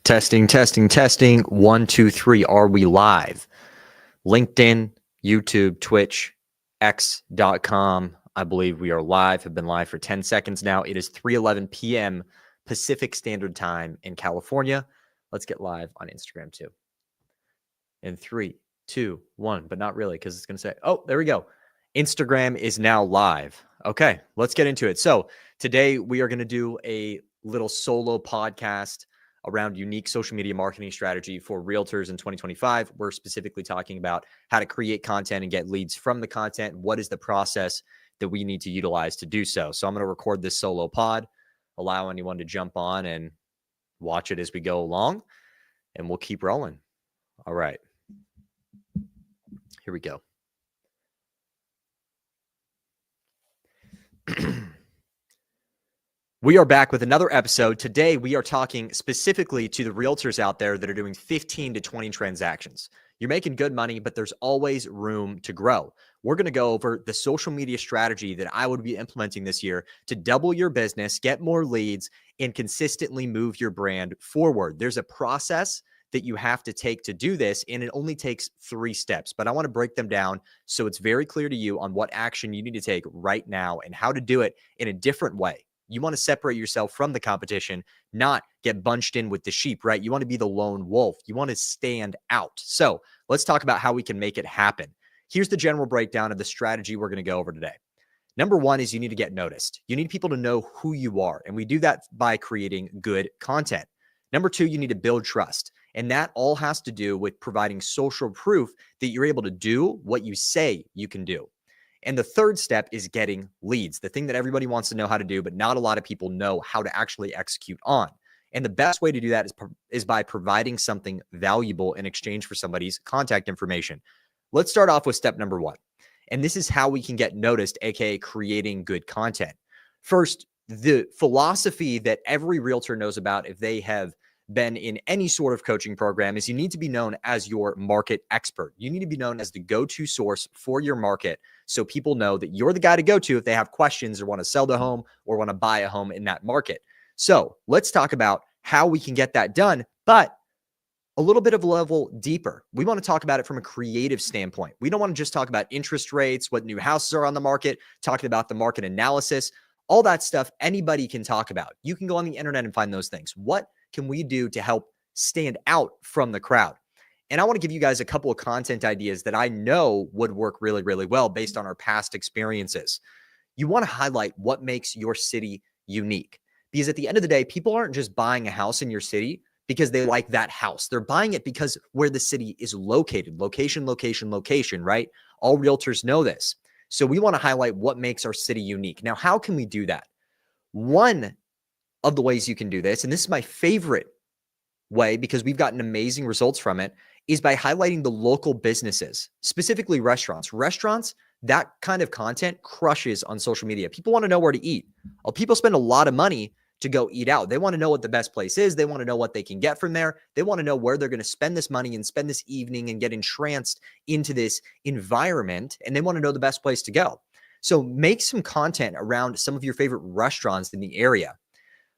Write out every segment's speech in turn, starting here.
Testing, testing, testing. 1, 2, 3. Are we live? LinkedIn, YouTube, Twitch, X.com. I believe we are live. Have been live for 10 seconds now. It is 3:11 p.m. Pacific Standard Time in California. Let's get live on Instagram too. In 3, 2, 1, but not really because it's going to say, oh, there we go. Instagram is now live. Okay, let's get into it. So today we are going to do a little solo podcast around unique social media marketing strategy for realtors in 2025. We're specifically talking about how to create content and get leads from the content. What is the process that we need to utilize to do so? So I'm going to record this solo pod, allow anyone to jump on and watch it as we go along, and we'll keep rolling. All right. Here we go. We are back with another episode. Today, we are talking specifically to the realtors out there that are doing 15 to 20 transactions. You're making good money, but there's always room to grow. We're going to go over the social media strategy that I would be implementing this year to double your business, get more leads, and consistently move your brand forward. There's a process that you have to take to do this, and it only takes 3 steps, but I want to break them down so it's very clear to you on what action you need to take right now and how to do it in a different way. You want to separate yourself from the competition, not get bunched in with the sheep, right? You want to be the lone wolf. You want to stand out. So let's talk about how we can make it happen. Here's the general breakdown of the strategy we're going to go over today. Number 1 is you need to get noticed. You need people to know who you are, and we do that by creating good content. Number 2, you need to build trust. And that all has to do with providing social proof that you're able to do what you say you can do. And the third step is getting leads, the thing that everybody wants to know how to do, but not a lot of people know how to actually execute on. And the best way to do that is by providing something valuable in exchange for somebody's contact information. Let's start off with step number 1. And this is how we can get noticed, aka creating good content. First, the philosophy that every realtor knows about if they have been in any sort of coaching program is you need to be known as your market expert. You need to be known as the go-to source for your market so people know that you're the guy to go to if they have questions or want to sell the home or want to buy a home in that market. So let's talk about how we can get that done, but a little bit of a level deeper. We want to talk about it from a creative standpoint. We don't want to just talk about interest rates, what new houses are on the market, talking about the market analysis, all that stuff anybody can talk about. You can go on the internet and find those things. What can we do to help stand out from the crowd? And I want to give you guys a couple of content ideas that I know would work really, really well based on our past experiences. You want to highlight what makes your city unique, because at the end of the day, people aren't just buying a house in your city because they like that house. They're buying it because where the city is located, location, location, location, right? All realtors know this. So we want to highlight what makes our city unique. Now, how can we do that? One of the ways you can do this, and this is my favorite way because we've gotten amazing results from it, is by highlighting the local businesses, specifically restaurants. Restaurants, that kind of content crushes on social media. People want to know where to eat. People spend a lot of money to go eat out. They want to know what the best place is. They want to know what they can get from there. They want to know where they're going to spend this money and spend this evening and get entranced into this environment. And they want to know the best place to go. So make some content around some of your favorite restaurants in the area.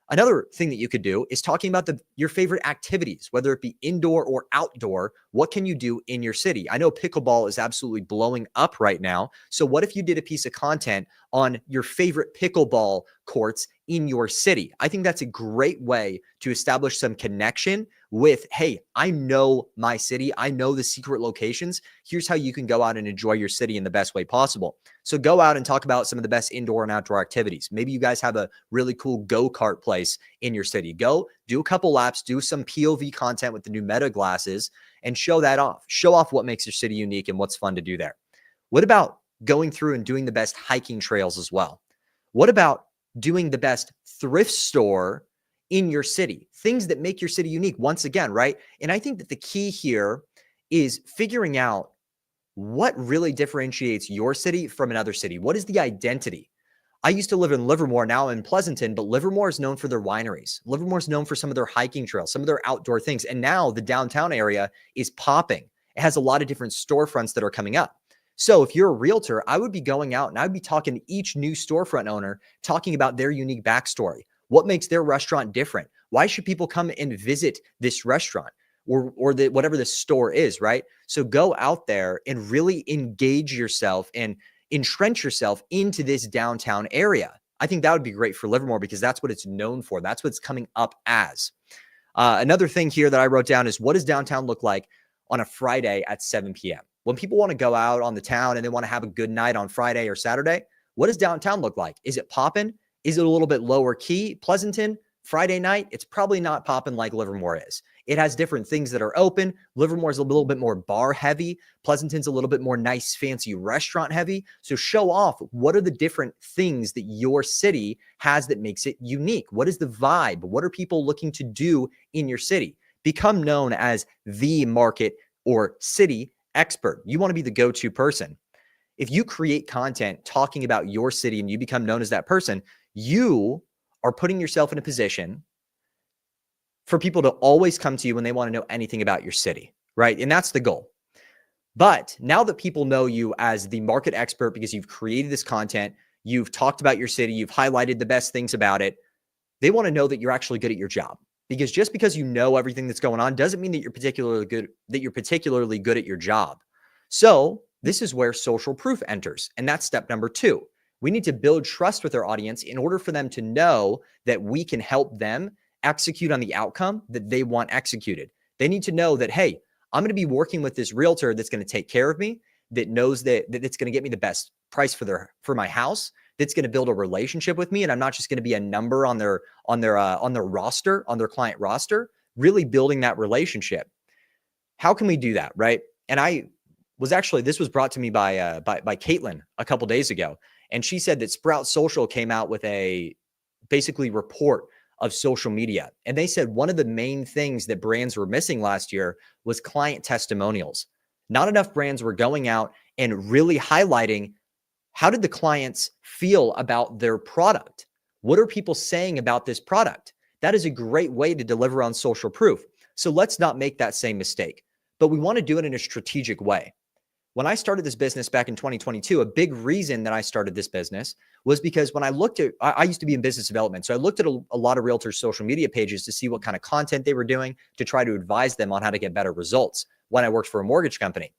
Another thing that you could do is talking about your favorite activities, whether it be indoor or outdoor. What can you do in your city? I know pickleball is absolutely blowing up right now. So what if you did a piece of content on your favorite pickleball courts in your city? I think that's a great way to establish some connection with, hey, I know my city. I know the secret locations. Here's how you can go out and enjoy your city in the best way possible. So go out and talk about some of the best indoor and outdoor activities. Maybe you guys have a really cool go-kart place in your city. Go do a couple laps, do some POV content with the new Meta glasses and show that off. Show off what makes your city unique and what's fun to do there. What about going through and doing the best hiking trails as well? What about doing the best thrift store in your city? Things that make your city unique once again, right? And I think that the key here is figuring out what really differentiates your city from another city. What is the identity? I used to live in Livermore. Now I'm in Pleasanton, but Livermore is known for their wineries. Livermore is known for some of their hiking trails, some of their outdoor things. And now the downtown area is popping. It has a lot of different storefronts that are coming up. So if you're a realtor, I would be going out and I would be talking to each new storefront owner, talking about their unique backstory. What makes their restaurant different? Why should people come and visit this restaurant or whatever the store is, right? So go out there and really engage yourself and entrench yourself into this downtown area. I think that would be great for Livermore because that's what it's known for. That's what's coming up as. Another thing here that I wrote down is, what does downtown look like on a Friday at 7 p.m.? When people want to go out on the town and they want to have a good night on Friday or Saturday, what does downtown look like? Is it popping? Is it a little bit lower key? Pleasanton, Friday night, it's probably not popping like Livermore is. It has different things that are open. Livermore is a little bit more bar heavy. Pleasanton's a little bit more nice, fancy restaurant heavy. So show off, what are the different things that your city has that makes it unique? What is the vibe? What are people looking to do in your city? Become known as the market or city expert. You want to be the go-to person. If you create content talking about your city and you become known as that person, you are putting yourself in a position for people to always come to you when they want to know anything about your city, right? And that's the goal. But now that people know you as the market expert because you've created this content, you've talked about your city, you've highlighted the best things about it, they want to know that you're actually good at your job. Because just because you know everything that's going on doesn't mean that you're particularly good at your job. So this is where social proof enters. And that's step number 2. We need to build trust with our audience in order for them to know that we can help them execute on the outcome that they want executed. They need to know that, hey, I'm going to be working with this realtor that's going to take care of me, that knows that it's going to get me the best price for my house, that's going to build a relationship with me, and I'm not just going to be a number on their roster, on their client roster. Really building that relationship. How can we do that, right? And this was brought to me by Caitlin a couple days ago, and she said that Sprout Social came out with a basically report of social media. And they said one of the main things that brands were missing last year was client testimonials. Not enough brands were going out and really highlighting, how did the clients feel about their product? What are people saying about this product? That is a great way to deliver on social proof. So let's not make that same mistake, but we want to do it in a strategic way. When I started this business back in 2022, a big reason that I started this business was because when I used to be in business development. So I looked at a lot of realtors' social media pages to see what kind of content they were doing to try to advise them on how to get better results when I worked for a mortgage company.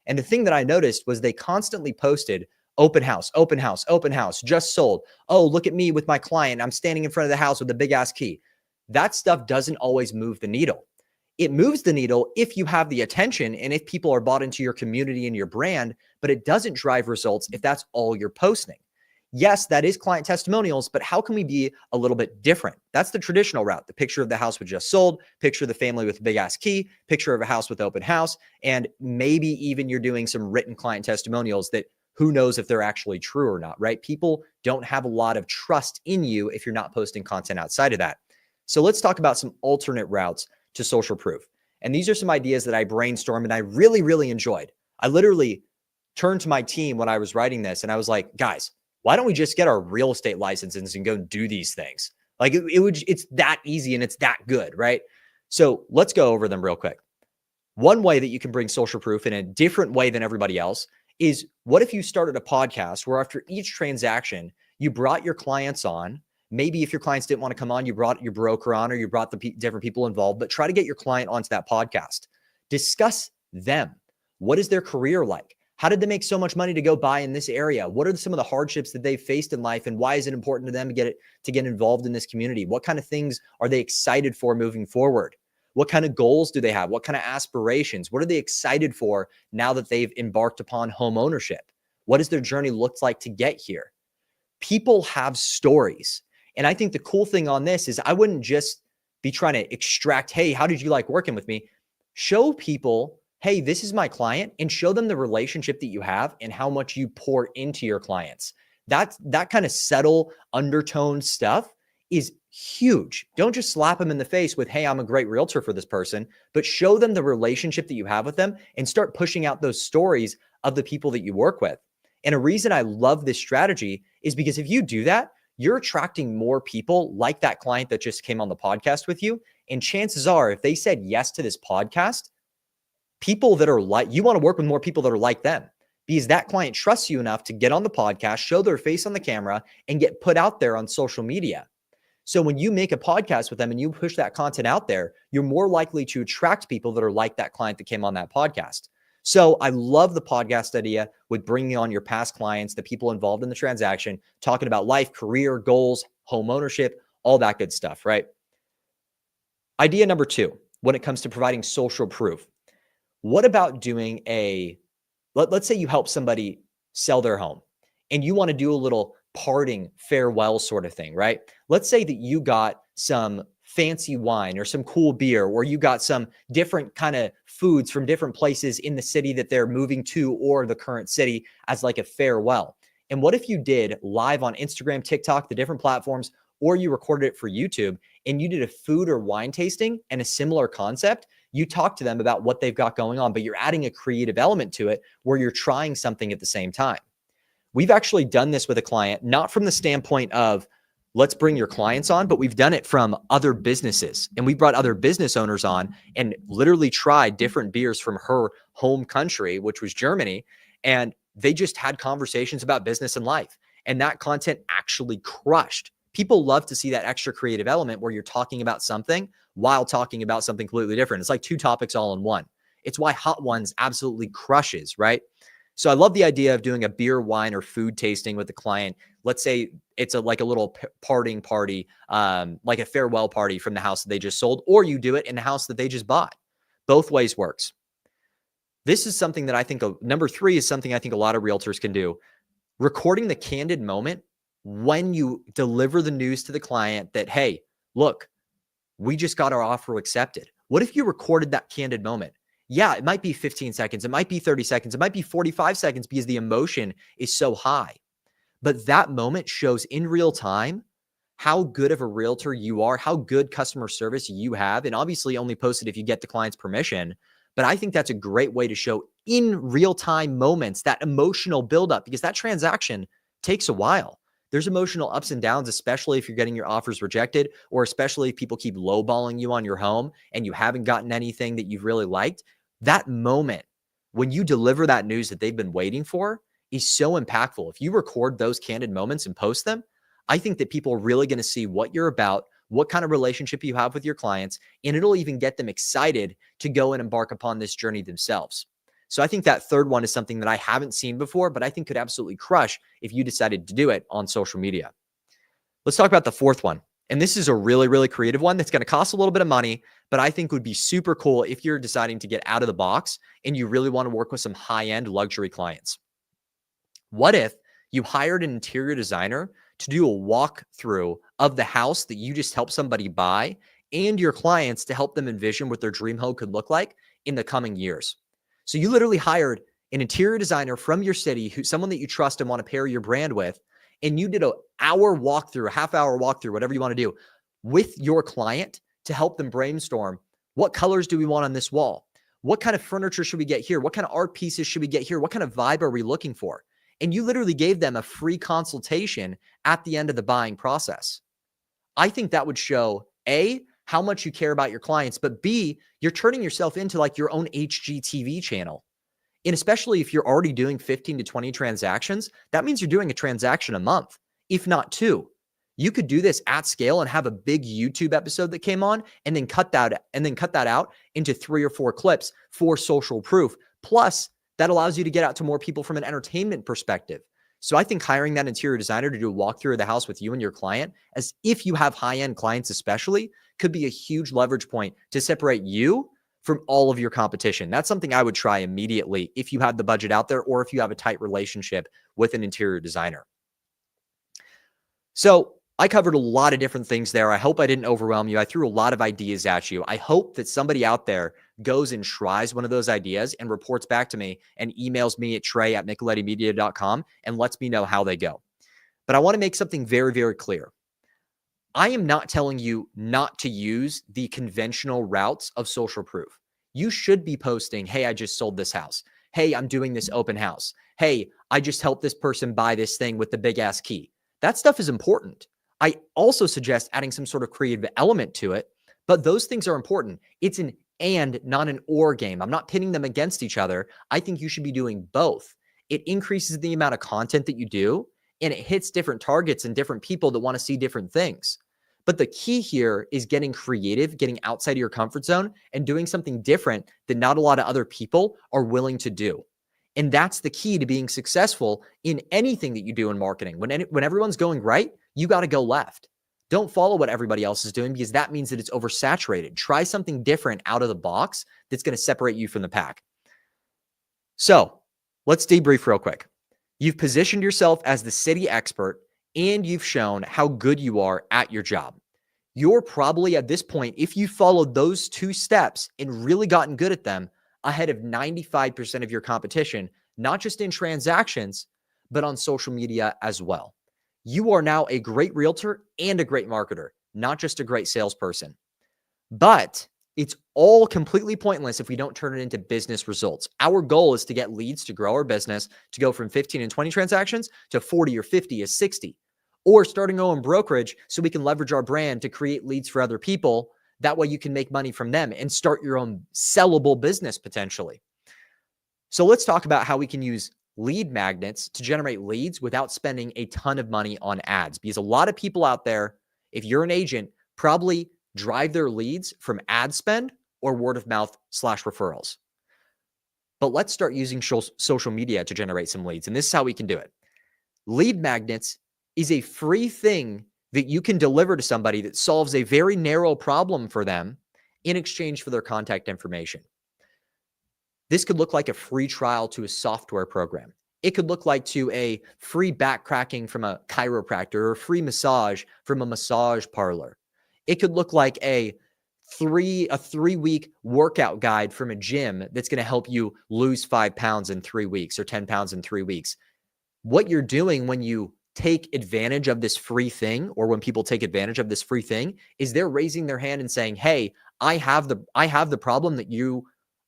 And the thing that I noticed was they constantly posted open house, open house, open house, just sold. Oh, look at me with my client. I'm standing in front of the house with a big ass key. That stuff doesn't always move the needle. It moves the needle if you have the attention and if people are bought into your community and your brand, but it doesn't drive results if that's all you're posting. Yes, that is client testimonials, but how can we be a little bit different? That's the traditional route. The picture of the house we just sold, picture of the family with a big ass key, picture of a house with open house, and maybe even you're doing some written client testimonials that who knows if they're actually true or not, right? People don't have a lot of trust in you if you're not posting content outside of that. So let's talk about some alternate routes to social proof. And these are some ideas that I brainstormed and I really, really enjoyed. I literally turned to my team when I was writing this and I was like, guys, why don't we just get our real estate licenses and go do these things? Like it's that easy and it's that good, right? So let's go over them real quick. One way that you can bring social proof in a different way than everybody else is, what if you started a podcast where after each transaction, you brought your clients on? Maybe if your clients didn't want to come on, you brought your broker on or you brought the different people involved, but try to get your client onto that podcast. Discuss them. What is their career like? How did they make so much money to go buy in this area? What are some of the hardships that they've faced in life? And why is it important to them to get involved in this community? What kind of things are they excited for moving forward? What kind of goals do they have? What kind of aspirations? What are they excited for now that they've embarked upon home ownership? What does their journey look like to get here? People have stories. And I think the cool thing on this is I wouldn't just be trying to extract, hey, how did you like working with me? Show people, hey, this is my client, and show them the relationship that you have and how much you pour into your clients. That kind of subtle undertone stuff is huge. Don't just slap them in the face with, hey, I'm a great realtor for this person, but show them the relationship that you have with them and start pushing out those stories of the people that you work with. And a reason I love this strategy is because if you do that, you're attracting more people like that client that just came on the podcast with you. And chances are, if they said yes to this podcast, people that are like, you want to work with more people that are like them, because that client trusts you enough to get on the podcast, show their face on the camera, and get put out there on social media. So when you make a podcast with them and you push that content out there, you're more likely to attract people that are like that client that came on that podcast. So I love the podcast idea with bringing on your past clients, the people involved in the transaction, talking about life, career, goals, home ownership, all that good stuff, right? Idea number 2, when it comes to providing social proof. What about doing let's say you help somebody sell their home and you want to do a little parting farewell sort of thing, right? Let's say that you got some fancy wine or some cool beer, or you got some different kind of foods from different places in the city that they're moving to or the current city as like a farewell. And what if you did live on Instagram, TikTok, the different platforms, or you recorded it for YouTube and you did a food or wine tasting and a similar concept? You talk to them about what they've got going on, but you're adding a creative element to it where you're trying something at the same time. We've actually done this with a client, not from the standpoint of let's bring your clients on, but we've done it from other businesses. And we brought other business owners on and literally tried different beers from her home country, which was Germany. And they just had conversations about business and life. And that content actually crushed. People love to see that extra creative element where you're talking about something while talking about something completely different. It's like 2 topics all in one. It's why Hot Ones absolutely crushes, right? So I love the idea of doing a beer, wine, or food tasting with the client. Let's say it's like a little parting party, like a farewell party from the house that they just sold, or you do it in the house that they just bought. Both ways works. This is something that I think, number 3 is something I think a lot of realtors can do. Recording the candid moment when you deliver the news to the client that, hey, look, we just got our offer accepted. What if you recorded that candid moment? Yeah, it might be 15 seconds. It might be 30 seconds. It might be 45 seconds because the emotion is so high. But that moment shows in real time how good of a realtor you are, how good customer service you have. And obviously only post it if you get the client's permission. But I think that's a great way to show in real time moments, that emotional buildup, because that transaction takes a while. There's emotional ups and downs, especially if you're getting your offers rejected, or especially if people keep lowballing you on your home and you haven't gotten anything that you've really liked. That moment when you deliver that news that they've been waiting for is so impactful. If you record those candid moments and post them, I think that people are really going to see what you're about, what kind of relationship you have with your clients, and it'll even get them excited to go and embark upon this journey themselves. So I think that third one is something that I haven't seen before, but I think could absolutely crush if you decided to do it on social media. Let's talk about the fourth one. And this is a really, really creative one that's going to cost a little bit of money, but I think would be super cool if you're deciding to get out of the box and you really want to work with some high-end luxury clients. What if you hired an interior designer to do a walkthrough of the house that you just helped somebody buy and your clients to help them envision what their dream home could look like in the coming years? So you literally hired an interior designer from your city, someone that you trust and want to pair your brand with, and you did an hour walkthrough, a half-hour walkthrough, whatever you want to do, with your client to help them brainstorm, what colors do we want on this wall? What kind of furniture should we get here? What kind of art pieces should we get here? What kind of vibe are we looking for? And you literally gave them a free consultation at the end of the buying process. I think that would show, A, how much you care about your clients, but B, you're turning yourself into like your own HGTV channel. And especially if you're already doing 15 to 20 transactions, that means you're doing a transaction a month, if not 2. You could do this at scale and have a big YouTube episode that came on and then cut that out into 3 or 4 clips for social proof. Plus, that allows you to get out to more people from an entertainment perspective. So I think hiring that interior designer to do a walkthrough of the house with you and your client, as if you have high-end clients especially, could be a huge leverage point to separate you from all of your competition. That's something I would try immediately if you have the budget out there or if you have a tight relationship with an interior designer. So I covered a lot of different things there. I hope I didn't overwhelm you. I threw a lot of ideas at you. I hope that somebody out there goes and tries one of those ideas and reports back to me and emails me at trey@michelettimedia.com and lets me know how they go. But I want to make something very, very clear. I am not telling you not to use the conventional routes of social proof. You should be posting, hey, I just sold this house. Hey, I'm doing this open house. Hey, I just helped this person buy this thing with the big ass key. That stuff is important. I also suggest adding some sort of creative element to it, but those things are important. It's an and, not an or game. I'm not pitting them against each other. I think you should be doing both. It increases the amount of content that you do, and it hits different targets and different people that want to see different things. But the key here is getting creative, getting outside of your comfort zone and doing something different that not a lot of other people are willing to do. And that's the key to being successful in anything that you do in marketing. When everyone's going right, you got to go left. Don't follow what everybody else is doing, because that means that it's oversaturated. Try something different out of the box that's going to separate you from the pack. So let's debrief real quick. You've positioned yourself as the city expert, and you've shown how good you are at your job. You're probably at this point, if you followed those 2 steps and really gotten good at them, ahead of 95% of your competition, not just in transactions, but on social media as well. You are now a great realtor and a great marketer, not just a great salesperson. But it's all completely pointless if we don't turn it into business results. Our goal is to get leads to grow our business, to go from 15 and 20 transactions to 40 or 50 or 60, or starting our own brokerage so we can leverage our brand to create leads for other people. That way you can make money from them and start your own sellable business potentially. So let's talk about how we can use lead magnets to generate leads without spending a ton of money on ads. Because a lot of people out there, if you're an agent, probably drive their leads from ad spend or word of mouth / referrals. But let's start using social media to generate some leads. And this is how we can do it. Lead magnets is a free thing that you can deliver to somebody that solves a very narrow problem for them in exchange for their contact information. This could look like a free trial to a software program. It could look like to a free back cracking from a chiropractor or a free massage from a massage parlor. It could look like a 3-week workout guide from a gym that's going to help you lose 5 pounds in 3 weeks or 10 pounds in 3 weeks. What you're doing when you take advantage of this free thing, or when people take advantage of this free thing, is they're raising their hand and saying, hey, I have the problem that you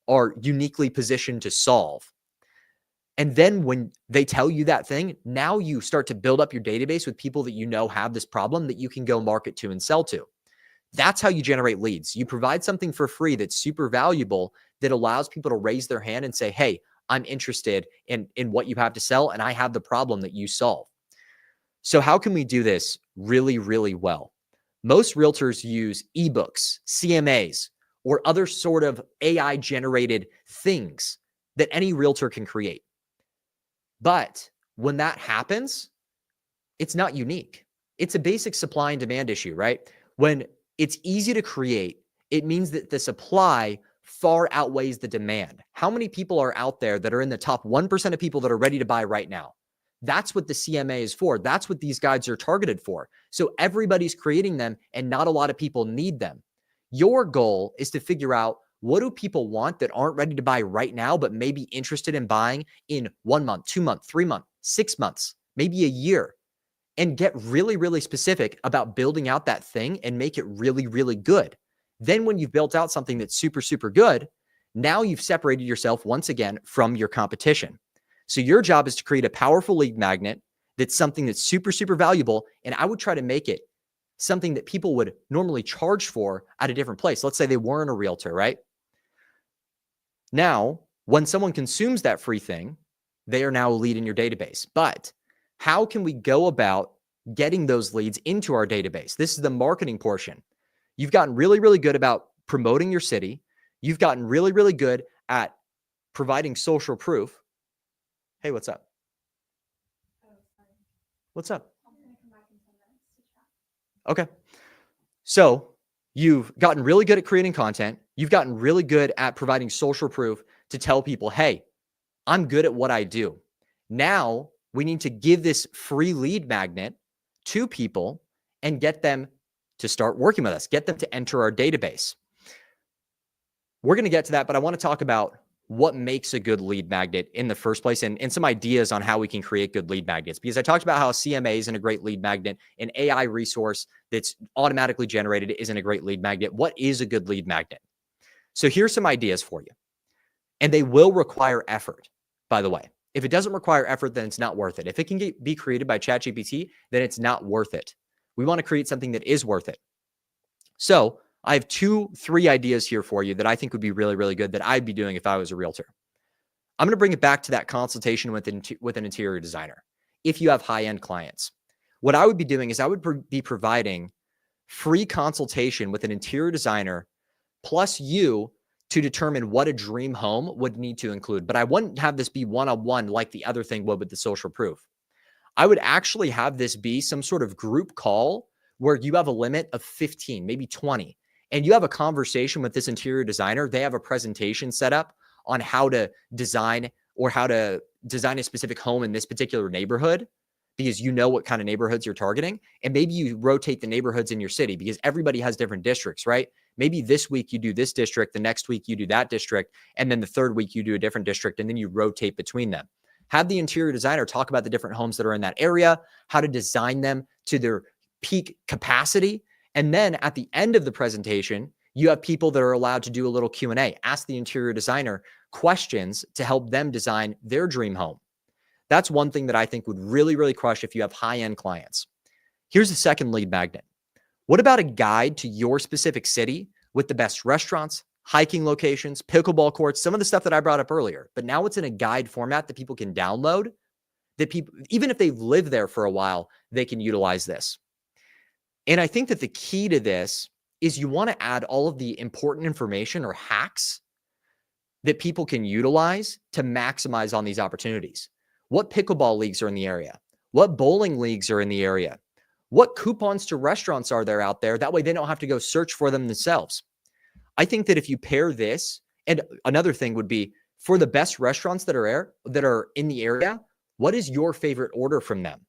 are uniquely positioned to solve. And then when they tell you that thing, now you start to build up your database with people that you know have this problem that you can go market to and sell to. That's how you generate leads. You provide something for free that's super valuable, that allows people to raise their hand and say, hey, I'm interested in what you have to sell, and I have the problem that you solve. So how can we do this really, really well? Most realtors use ebooks, CMAs, or other sort of AI-generated things that any realtor can create. But when that happens, it's not unique. It's a basic supply and demand issue, right? When it's easy to create, it means that the supply far outweighs the demand. How many people are out there that are in the top 1% of people that are ready to buy right now? That's what the CMA is for. That's what these guides are targeted for. So everybody's creating them and not a lot of people need them. Your goal is to figure out, what do people want that aren't ready to buy right now, but may be interested in buying in 1 month, 2 months, 3 months, 6 months, maybe a year, and get really, really specific about building out that thing and make it really, really good. Then when you've built out something that's super, super good, now you've separated yourself once again from your competition. So your job is to create a powerful lead magnet that's something that's super, super valuable. And I would try to make it something that people would normally charge for at a different place. Let's say they weren't a realtor, right? Now, when someone consumes that free thing, they are now a lead in your database. But how can we go about getting those leads into our database? This is the marketing portion. You've gotten really, really good about promoting your city. You've gotten really, really good at providing social proof. Hey, what's up? What's up? Okay. So you've gotten really good at creating content. You've gotten really good at providing social proof to tell people, hey, I'm good at what I do. Now we need to give this free lead magnet to people and get them to start working with us, get them to enter our database. We're going to get to that, but I want to talk about what makes a good lead magnet in the first place, and some ideas on how we can create good lead magnets. Because I talked about how CMA isn't a great lead magnet, an AI resource that's automatically generated isn't a great lead magnet. What is a good lead magnet? So here's some ideas for you. And they will require effort, by the way. If it doesn't require effort, then it's not worth it. If it can be created by ChatGPT, then it's not worth it. We want to create something that is worth it. So I have 2-3 ideas here for you that I think would be really, really good that I'd be doing if I was a realtor. I'm going to bring it back to that consultation with an interior designer. If you have high-end clients, what I would be doing is I would be providing free consultation with an interior designer plus you to determine what a dream home would need to include. But I wouldn't have this be one-on-one like the other thing would with the social proof. I would actually have this be some sort of group call where you have a limit of 15, maybe 20, and you have a conversation with this interior designer. They have a presentation set up on how to design or how to design a specific home in this particular neighborhood because you know what kind of neighborhoods you're targeting. And maybe you rotate the neighborhoods in your city because everybody has different districts, right? Maybe this week you do this district, the next week you do that district, and then the third week you do a different district, and then you rotate between them. Have the interior designer talk about the different homes that are in that area, how to design them to their peak capacity. And then at the end of the presentation, you have people that are allowed to do a little Q&A, ask the interior designer questions to help them design their dream home. That's one thing that I think would really, really crush if you have high-end clients. Here's the second lead magnet. What about a guide to your specific city with the best restaurants, hiking locations, pickleball courts, some of the stuff that I brought up earlier, but now it's in a guide format that people can download, that people, even if they've lived there for a while, they can utilize this. And I think that the key to this is you want to add all of the important information or hacks that people can utilize to maximize on these opportunities. What pickleball leagues are in the area? What bowling leagues are in the area? What coupons to restaurants are there out there? That way they don't have to go search for them themselves. I think that if you pair this, and another thing would be for the best restaurants that are in the area, what is your favorite order from them?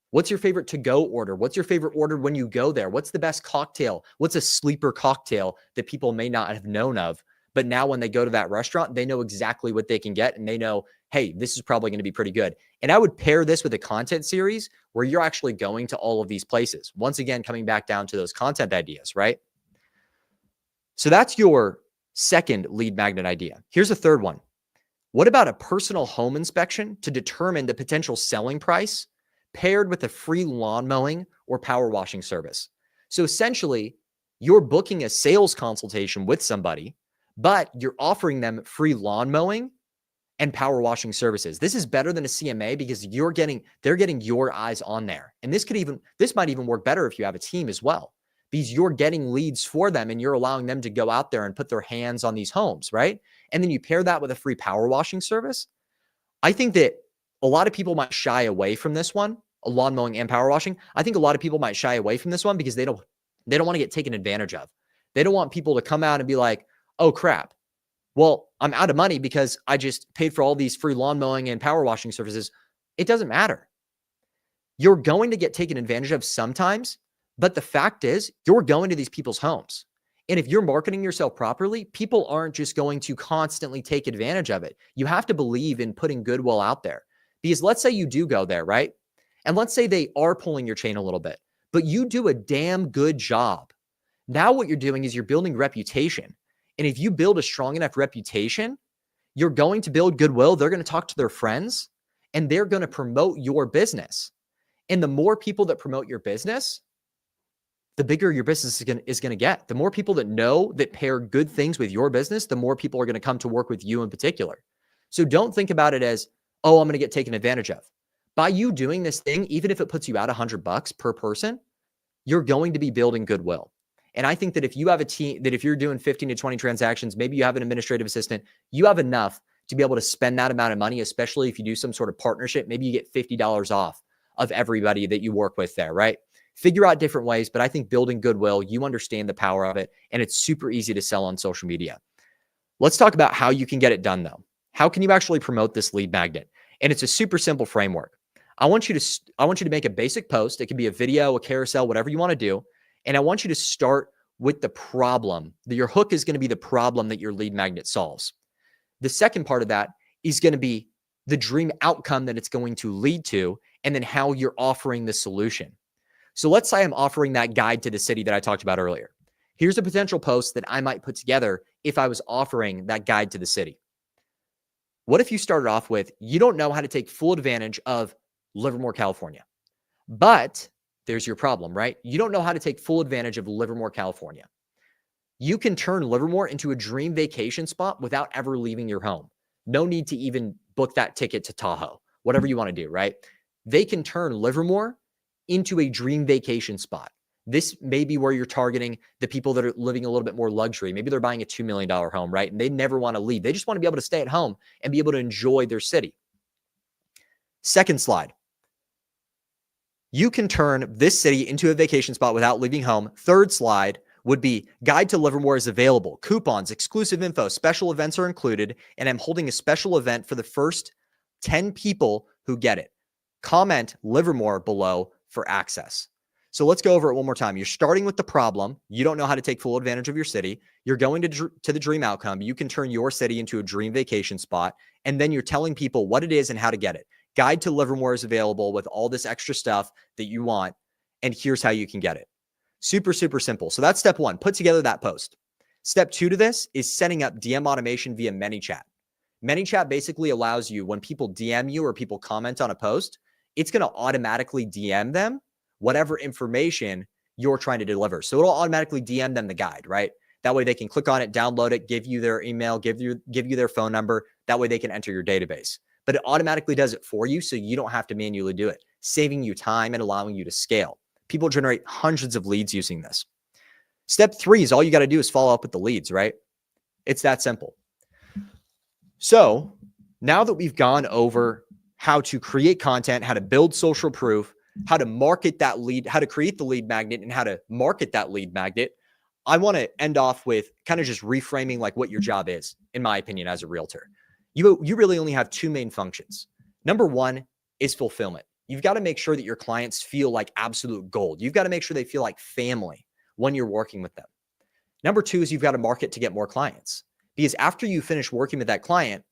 What's your favorite to-go order? What's your favorite order when you go there? What's the best cocktail? What's a sleeper cocktail that people may not have known of? But now when they go to that restaurant, they know exactly what they can get, and they know, hey, this is probably going to be pretty good. And I would pair this with a content series where you're actually going to all of these places. Once again, coming back down to those content ideas, right? So that's your second lead magnet idea. Here's a third one. What about a personal home inspection to determine the potential selling price paired with a free lawn mowing or power washing service? So essentially, you're booking a sales consultation with somebody, but you're offering them free lawn mowing and power washing services. This is better than a CMA because they're getting your eyes on there. And this might even work better if you have a team as well, because you're getting leads for them and you're allowing them to go out there and put their hands on these homes, right? And then you pair that with a free power washing service. I think that a lot of people might shy away from this one, a lawn mowing and power washing. I think a lot of people might shy away from this one because they don't want to get taken advantage of. They don't want people to come out and be like, oh crap, well, I'm out of money because I just paid for all these free lawn mowing and power washing services. It doesn't matter. You're going to get taken advantage of sometimes, but the fact is you're going to these people's homes. And if you're marketing yourself properly, people aren't just going to constantly take advantage of it. You have to believe in putting goodwill out there. Because let's say you do go there, right? And let's say they are pulling your chain a little bit, but you do a damn good job. Now what you're doing is you're building reputation. And if you build a strong enough reputation, you're going to build goodwill. They're going to talk to their friends and they're going to promote your business. And the more people that promote your business, the bigger your business is going to get. The more people that know that pair good things with your business, the more people are going to come to work with you in particular. So don't think about it as, oh, I'm going to get taken advantage of. By you doing this thing, even if it puts you out $100 per person, you're going to be building goodwill. And I think that if you have a team, that if you're doing 15 to 20 transactions, maybe you have an administrative assistant, you have enough to be able to spend that amount of money, especially if you do some sort of partnership. Maybe you get $50 off of everybody that you work with there, right? Figure out different ways, but I think building goodwill, you understand the power of it, and it's super easy to sell on social media. Let's talk about how you can get it done though. How can you actually promote this lead magnet? And it's a super simple framework. I want you to make a basic post. It can be a video, a carousel, whatever you want to do. And I want you to start with the problem. Your hook is going to be the problem that your lead magnet solves. The second part of that is going to be the dream outcome that it's going to lead to, and then how you're offering the solution. So let's say I'm offering that guide to the city that I talked about earlier. Here's a potential post that I might put together if I was offering that guide to the city. What if you started off with, you don't know how to take full advantage of Livermore, California, but there's your problem, right? You don't know how to take full advantage of Livermore, California. You can turn Livermore into a dream vacation spot without ever leaving your home. No need to even book that ticket to Tahoe, whatever you want to do, right? They can turn Livermore into a dream vacation spot. This may be where you're targeting the people that are living a little bit more luxury. Maybe they're buying a $2 million home, right? And they never want to leave. They just want to be able to stay at home and be able to enjoy their city. Second slide. You can turn this city into a vacation spot without leaving home. Third slide would be guide to Livermore is available. Coupons, exclusive info, special events are included, and I'm holding a special event for the first 10 people who get it. Comment Livermore below for access. So let's go over it one more time. You're starting with the problem. You don't know how to take full advantage of your city. You're going to the dream outcome. You can turn your city into a dream vacation spot. And then you're telling people what it is and how to get it. Guide to Livermore is available with all this extra stuff that you want. And here's how you can get it. Super, super simple. So that's step one. Put together that post. Step two to this is setting up DM automation via ManyChat. ManyChat basically allows you, when people DM you or people comment on a post, it's going to automatically DM them whatever information you're trying to deliver. So it'll automatically DM them the guide, right? That way they can click on it, download it, give you their email, give you their phone number. That way they can enter your database. But it automatically does it for you, so you don't have to manually do it, saving you time and allowing you to scale. People generate hundreds of leads using this. Step three is all you got to do is follow up with the leads, right? It's that simple. So now that we've gone over how to create content, how to build social proof, how to market that lead, how to create the lead magnet, and how to market that lead magnet, I want to end off with kind of just reframing like what your job is, in my opinion, as a realtor. You really only have two main functions. Number one is fulfillment. You've got to make sure that your clients feel like absolute gold. You've got to make sure they feel like family when you're working with them. Number two is you've got to market to get more clients. Because after you finish working with that client,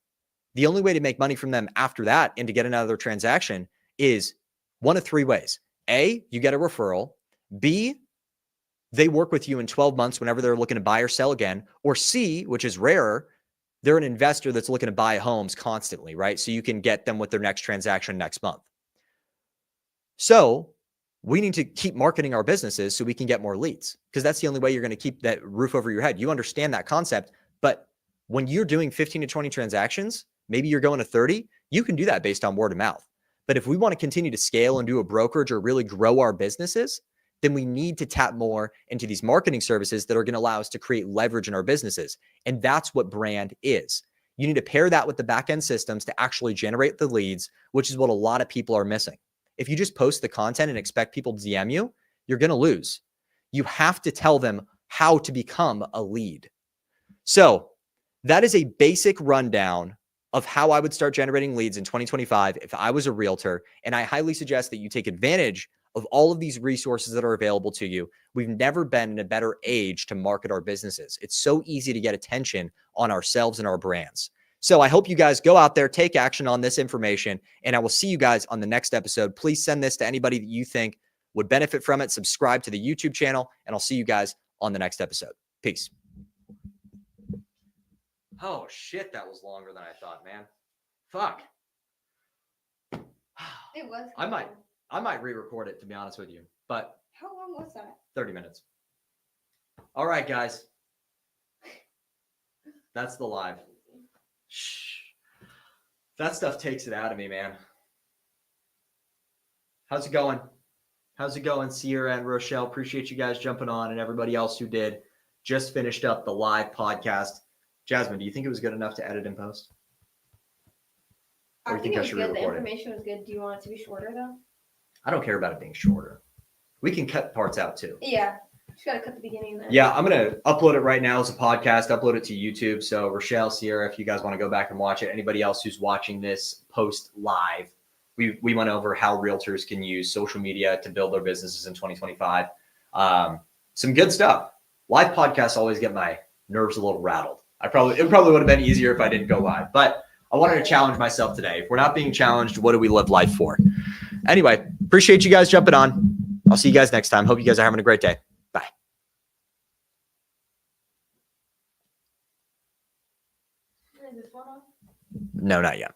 the only way to make money from them after that and to get another transaction is one of three ways. A, you get a referral. B, they work with you in 12 months whenever they're looking to buy or sell again. Or C, which is rarer, they're an investor that's looking to buy homes constantly, right? So you can get them with their next transaction next month. So we need to keep marketing our businesses so we can get more leads, because that's the only way you're going to keep that roof over your head. You understand that concept, but when you're doing 15 to 20 transactions, maybe you're going to 30, you can do that based on word of mouth. But if we want to continue to scale and do a brokerage or really grow our businesses, then we need to tap more into these marketing services that are going to allow us to create leverage in our businesses. And that's what brand is. You need to pair that with the back-end systems to actually generate the leads, which is what a lot of people are missing. If you just post the content and expect people to DM you, you're going to lose. You have to tell them how to become a lead. So that is a basic rundown of how I would start generating leads in 2025 if I was a realtor. And I highly suggest that you take advantage of all of these resources that are available to you. We've never been in a better age to market our businesses. It's so easy to get attention on ourselves and our brands. So I hope you guys go out there, take action on this information, and I will see you guys on the next episode. Please send this to anybody that you think would benefit from it. Subscribe to the YouTube channel, and I'll see you guys on the next episode. Peace. Oh, shit, that was longer than I thought, man. Fuck. It was. I might re-record it, to be honest with you, but How long was that? 30 minutes. All right, guys. That's the live. Shh. That stuff takes it out of me, man. How's it going? How's it going, Sierra and Rochelle? Appreciate you guys jumping on, and everybody else who did. Just finished up the live podcast. Jasmine, do you think it was good enough to edit and post? Or I think it was good. The information was good. Do you want it to be shorter, though? I don't care about it being shorter. We can cut parts out, too. Yeah. Just got to cut the beginning and then. Yeah, I'm going to upload it right now as a podcast, upload it to YouTube. So Rochelle, Sierra, if you guys want to go back and watch it, anybody else who's watching this post live, we went over how realtors can use social media to build their businesses in 2025. Some good stuff. Live podcasts always get my nerves a little rattled. It probably would have been easier if I didn't go live, but I wanted to challenge myself today. If we're not being challenged, what do we live life for? Anyway, appreciate you guys jumping on. I'll see you guys next time. Hope you guys are having a great day. Bye. Is this one on? No, not yet.